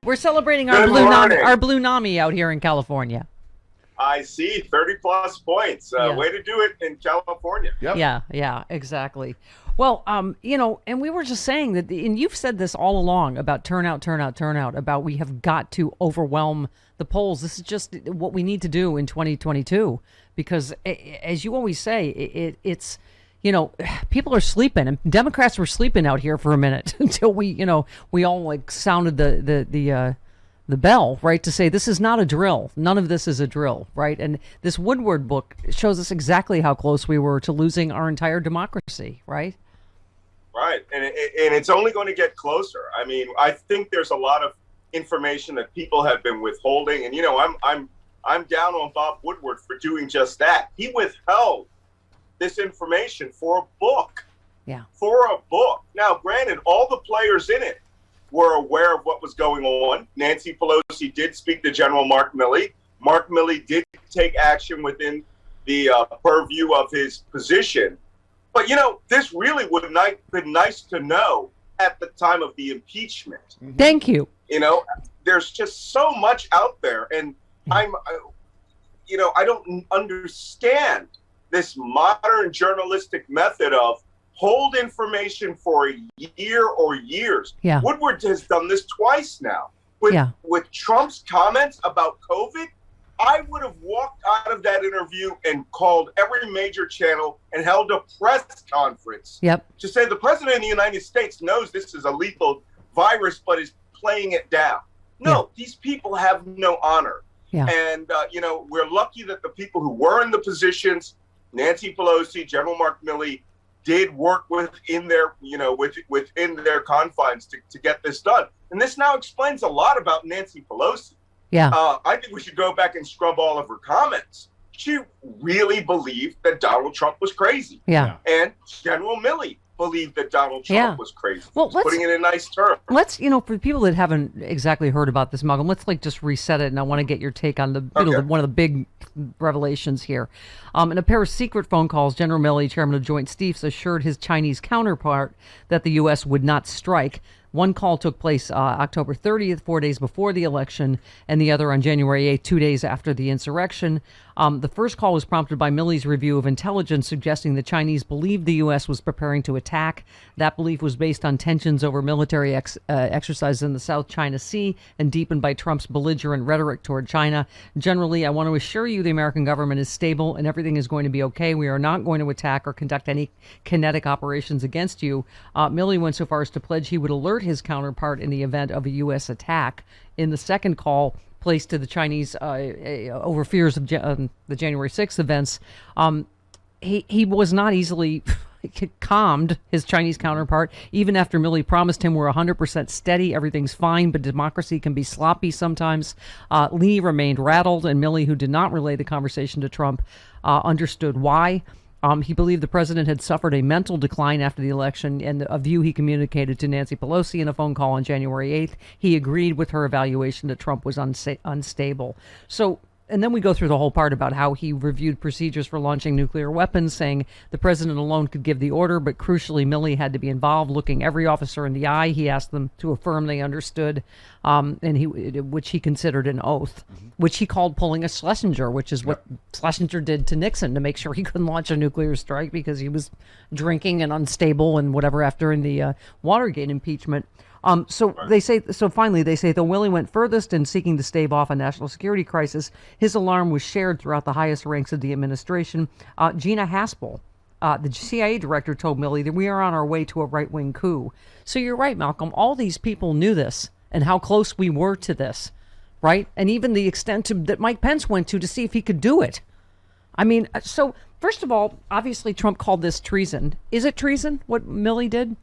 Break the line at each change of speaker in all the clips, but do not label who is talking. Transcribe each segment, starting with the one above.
We're celebrating
Good morning.
our Blue Nami out here in California.
I see 30+ points. Way to do it in California.
Yep.
Yeah, exactly. Well, and we were just saying that, and you've said this all along about turnout, about we have got to overwhelm the polls. This is just what we need to do in 2022, because as you always say, it's, people are sleeping, and Democrats were sleeping out here for a minute until we all like sounded the bell, right, to say this is not a drill. None of this is a drill, right? And this Woodward book shows us exactly how close we were to losing our entire democracy, right?
Right, and it's only going to get closer. I mean, I think there's a lot of information that people have been withholding, and I'm down on Bob Woodward for doing just that. He withheld this information for a book.
Yeah.
For a book. Now, granted, all the players in it were aware of what was going on. Nancy Pelosi did speak to General Mark Milley. Mark Milley did take action within the purview of his position. But, this really would have been nice to know at the time of the impeachment.
Thank you.
There's just so much out there. And I don't understand this modern journalistic method of hold information for a year or years.
Yeah.
Woodward has done this twice now. With Trump's comments about COVID, I would have walked out of that interview and called every major channel and held a press conference to say the president of the United States knows this is a lethal virus, but is playing it down. No, these people have no honor.
Yeah.
And, we're lucky that the people who were in the positions, Nancy Pelosi, General Mark Milley, did work within their, within their confines to get this done. And this now explains a lot about Nancy Pelosi.
Yeah.
I think we should go back and scrub all of her comments. She really believed that Donald Trump was crazy.
Yeah.
And General Milley believed that Donald Trump was crazy.
Well,
putting it in nice terms.
Let's, for people that haven't exactly heard about this, Malcolm, let's just reset it. And I want to get your take on one of the big revelations here. In a pair of secret phone calls, General Milley, chairman of Joint Chiefs, assured his Chinese counterpart that the U.S. would not strike. One call took place October 30th, 4 days before the election, and the other on January 8th, 2 days after the insurrection. The first call was prompted by Milley's review of intelligence suggesting the Chinese believed the U.S. was preparing to attack. That belief was based on tensions over military exercises in the South China Sea and deepened by Trump's belligerent rhetoric toward China. Generally, I want to assure you the American government is stable and everything is going to be okay. We are not going to attack or conduct any kinetic operations against you. Milley went so far as to pledge he would alert his counterpart in the event of a U.S. attack. In the second call, placed to the Chinese over fears of the January 6th events, he was not easily calmed, his Chinese counterpart, even after Milley promised him we're 100% steady, everything's fine, but democracy can be sloppy sometimes. Lee remained rattled, and Milley, who did not relay the conversation to Trump, understood why. He believed the president had suffered a mental decline after the election, and a view he communicated to Nancy Pelosi in a phone call on January 8th. He agreed with her evaluation that Trump was unstable. So, and then we go through the whole part about how he reviewed procedures for launching nuclear weapons, saying the president alone could give the order, but crucially, Milley had to be involved, looking every officer in the eye. He asked them to affirm they understood, which he considered an oath, which he called pulling a Schlesinger, which is what Schlesinger did to Nixon to make sure he couldn't launch a nuclear strike because he was drinking and unstable and whatever after in the Watergate impeachment. Finally, they say though Milley went furthest in seeking to stave off a national security crisis, his alarm was shared throughout the highest ranks of the administration. Gina Haspel, the CIA director, told Milley that we are on our way to a right-wing coup. So you're right, Malcolm. All these people knew this and how close we were to this, right? And even the extent that Mike Pence went to see if he could do it. I mean, so first of all, obviously Trump called this treason. Is it treason, what Milley did?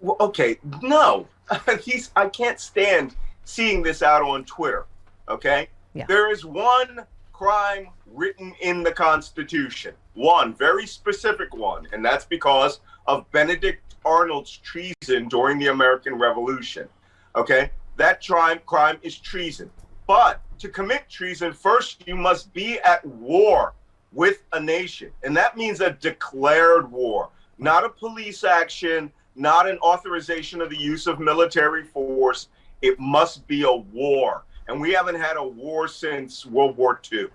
Well, okay, no. I can't stand seeing this out on Twitter, okay?
Yeah.
There is one crime written in the Constitution, one very specific one, and that's because of Benedict Arnold's treason during the American Revolution, okay? That crime is treason. But to commit treason, first you must be at war with a nation, and that means a declared war, not a police action, not an authorization of the use of military force. It must be a war. And we haven't had a war since World War II,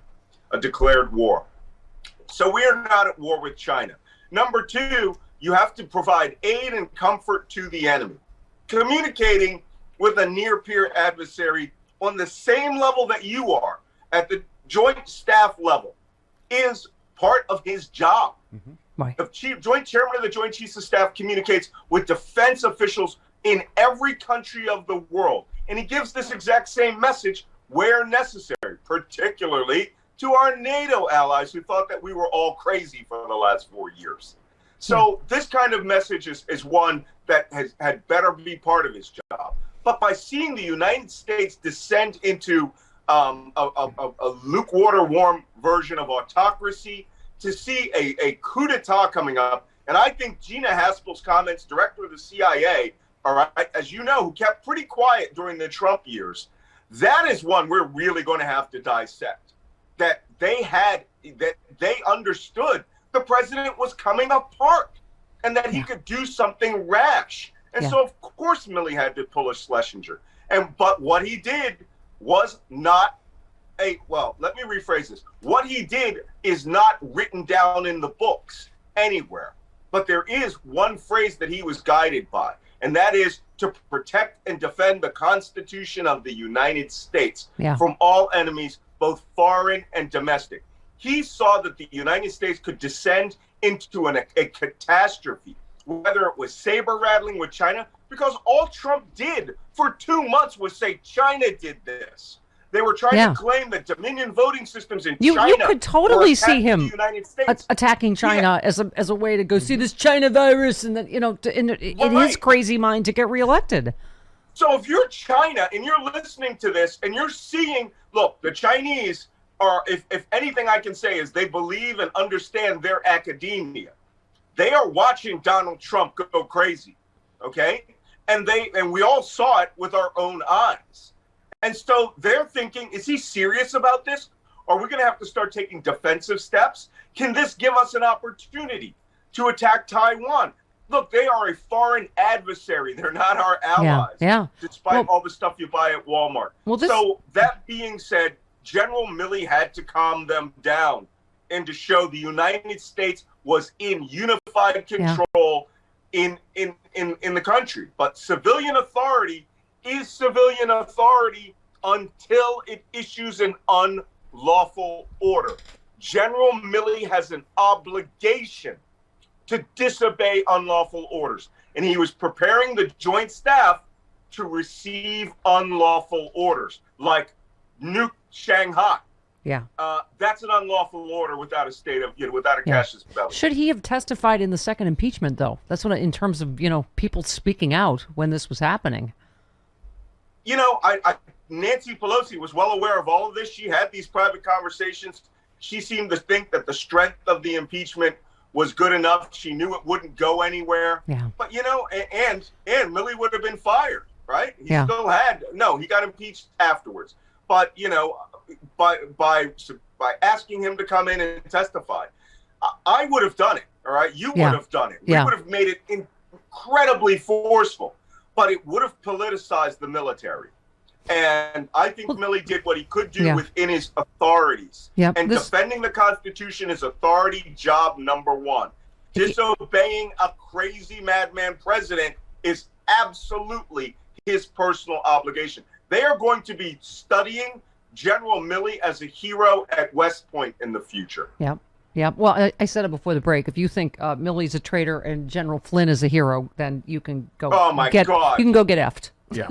a declared war. So we are not at war with China. Number two, you have to provide aid and comfort to the enemy. Communicating with a near-peer adversary on the same level that you are, at the joint staff level, is part of his job.
Right.
The joint chairman of the Joint Chiefs of Staff communicates with defense officials in every country of the world. And he gives this exact same message where necessary, particularly to our NATO allies who thought that we were all crazy for the last 4 years. So this kind of message is one that had better be part of his job. But by seeing the United States descend into a lukewarm version of autocracy, to see a coup d'etat coming up, and I think Gina Haspel's comments, director of the CIA, all right, as you know, who kept pretty quiet during the Trump years, that is one we're really going to have to dissect. That they understood the president was coming apart and that he could do something rash. And so, of course, Milley had to pull a Schlesinger. But what he did was not let me rephrase this. What he did is not written down in the books anywhere. But there is one phrase that he was guided by, and that is to protect and defend the Constitution of the United States from all enemies, both foreign and domestic. He saw that the United States could descend into a catastrophe, whether it was saber rattling with China, because all Trump did for 2 months was say China did this. They were trying to claim that Dominion voting systems in China.
You could totally see him
the United States.
attacking China as a way to go see this China virus and that, in his crazy mind to get reelected.
So if you're China and you're listening to this and you're seeing, look, the Chinese are, if anything I can say is they believe and understand their academia. They are watching Donald Trump go crazy, okay? And we all saw it with our own eyes. And so they're thinking, is he serious about this? Are we going to have to start taking defensive steps? Can this give us an opportunity to attack Taiwan? Look, they are a foreign adversary. They're not our allies, despite all the stuff you buy at Walmart. So that being said, General Milley had to calm them down and to show the United States was in unified control in the country. But civilian authority is civilian authority until it issues an unlawful order. General Milley has an obligation to disobey unlawful orders. And he was preparing the joint staff to receive unlawful orders, like nuke Shanghai. That's an unlawful order without a state of, without a casus belli.
Should he have testified in the second impeachment, though? That's what, in terms of, people speaking out when this was happening.
Nancy Pelosi was well aware of all of this. She had these private conversations. She seemed to think that the strength of the impeachment was good enough. She knew it wouldn't go anywhere. But, and Milley would have been fired, right? He still had, he got impeached afterwards. But, by asking him to come in and testify, I would have done it, all right? You would have done it. We would have made it incredibly forceful, but it would have politicized the military. And I think Milley did what he could do within his authorities. And defending the Constitution is authority job number one. Disobeying a crazy madman president is absolutely his personal obligation. They are going to be studying General Milley as a hero at West Point in the future.
Yeah. Well, I said it before the break. If you think Milley's a traitor and General Flynn is a hero, then you can go.
Oh my God!
You can go get effed.
Yeah.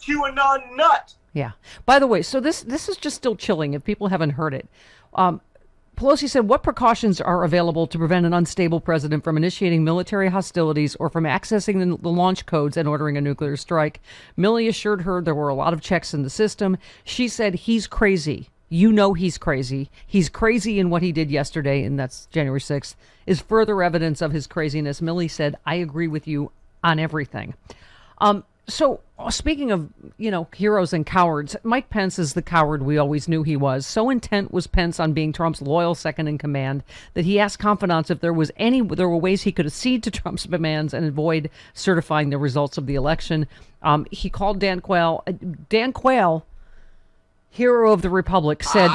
QAnon nut.
Yeah. By the way, so this is just still chilling if people haven't heard it. Pelosi said, what precautions are available to prevent an unstable president from initiating military hostilities or from accessing the launch codes and ordering a nuclear strike? Milley assured her there were a lot of checks in the system. She said, he's crazy. He's crazy. He's crazy in what he did yesterday, and that's January 6th, is further evidence of his craziness. Milley said, I agree with you on everything. So, speaking of, heroes and cowards, Mike Pence is the coward we always knew he was. So intent was Pence on being Trump's loyal second in command that he asked confidants if there were ways he could accede to Trump's demands and avoid certifying the results of the election. He called Dan Quayle. Dan Quayle, hero of the Republic, said,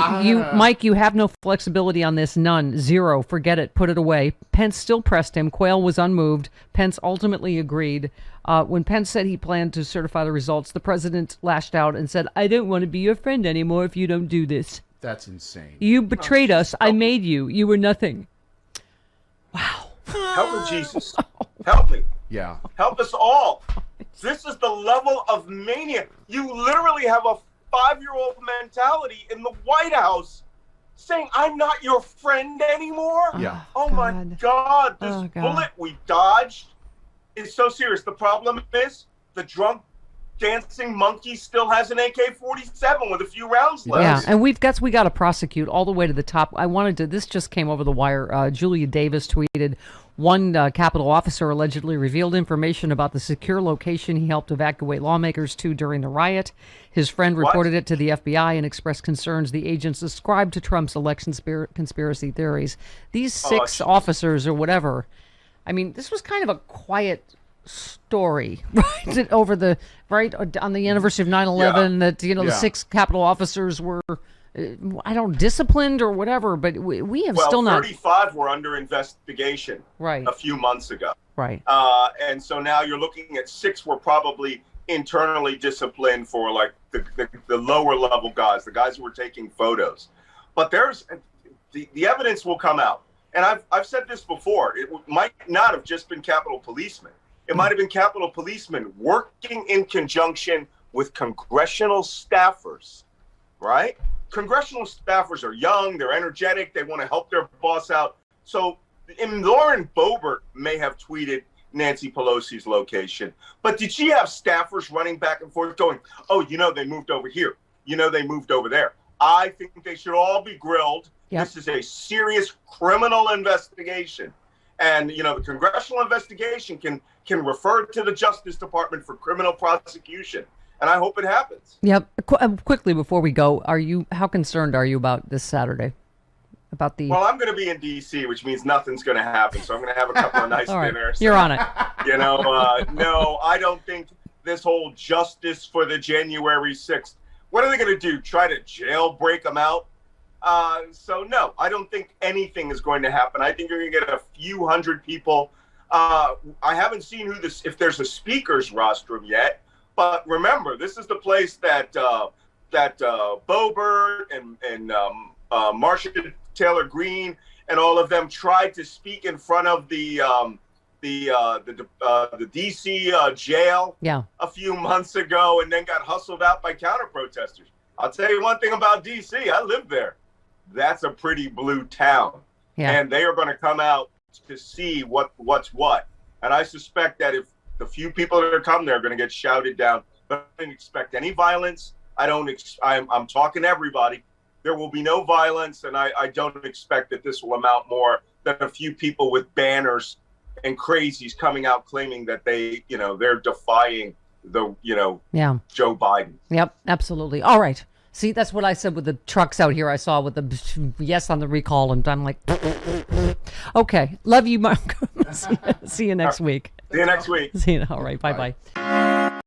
Mike, you have no flexibility on this. None. Zero. Forget it. Put it away. Pence still pressed him. Quayle was unmoved. Pence ultimately agreed. When Pence said he planned to certify the results, the president lashed out and said, I don't want to be your friend anymore if you don't do this.
That's insane.
You betrayed us. I made you. You were nothing. Wow.
Help me, Jesus. Help me.
Yeah.
Help us all. This is the level of mania. You literally have a 5-year-old mentality in the White House saying, I'm not your friend anymore.
Yeah.
Oh my God. This bullet we dodged is so serious. The problem is the drunk dancing monkey still has an AK-47 with a few rounds left.
Yeah, and we got to prosecute all the way to the top. This just came over the wire. Julia Davis tweeted, one Capitol officer allegedly revealed information about the secure location he helped evacuate lawmakers to during the riot. His friend reported it to the FBI and expressed concerns the agents ascribed to Trump's election conspiracy theories. These 6 officers or whatever, I mean, this was kind of a quiet story, right? On the anniversary of 9/11, that the 6 Capitol officers were, disciplined or whatever, but we have still not.
35 were under investigation, a few months ago, and so now you're looking at 6 were probably internally disciplined for like the lower level guys, the guys who were taking photos. But there's the evidence will come out, and I've said this before. It might not have just been Capitol policemen. It might have been Capitol policemen working in conjunction with congressional staffers, right? Congressional staffers are young, they're energetic, they want to help their boss out. So, and Lauren Boebert may have tweeted Nancy Pelosi's location, but did she have staffers running back and forth going, oh, they moved over here, they moved over there? I think they should all be grilled. Yep. This is a serious criminal investigation. And, the congressional investigation can refer to the Justice Department for criminal prosecution. And I hope it happens.
Yep. Quickly before we go, how concerned are you about this Saturday? Well,
I'm going to be in D.C., which means nothing's going to happen. So I'm going to have a couple of nice dinners.
You're on it.
No, I don't think this whole justice for the January 6th, what are they going to do? Try to jailbreak them out? So no, I don't think anything is going to happen. I think you're going to get a few hundred people. I haven't seen if there's a speaker's rostrum yet, but remember, this is the place that Boebert and Marsha Taylor Greene and all of them tried to speak in front of the DC jail a few months ago, and then got hustled out by counter protesters. I'll tell you one thing about DC. I lived there. That's a pretty blue town. And they are going to come out to see what's what. And I suspect that if the few people that are coming there are going to get shouted down, but I don't expect any violence. I'm talking to everybody. There will be no violence, and I don't expect that this will amount more than a few people with banners and crazies coming out claiming that they're defying Joe Biden.
Yep, absolutely. All right. See, that's what I said with the trucks out here. I saw with the yes on the recall, and I'm like, okay. Love you, Mark. See you next week.
See you next week.
See you. All right. Bye-bye.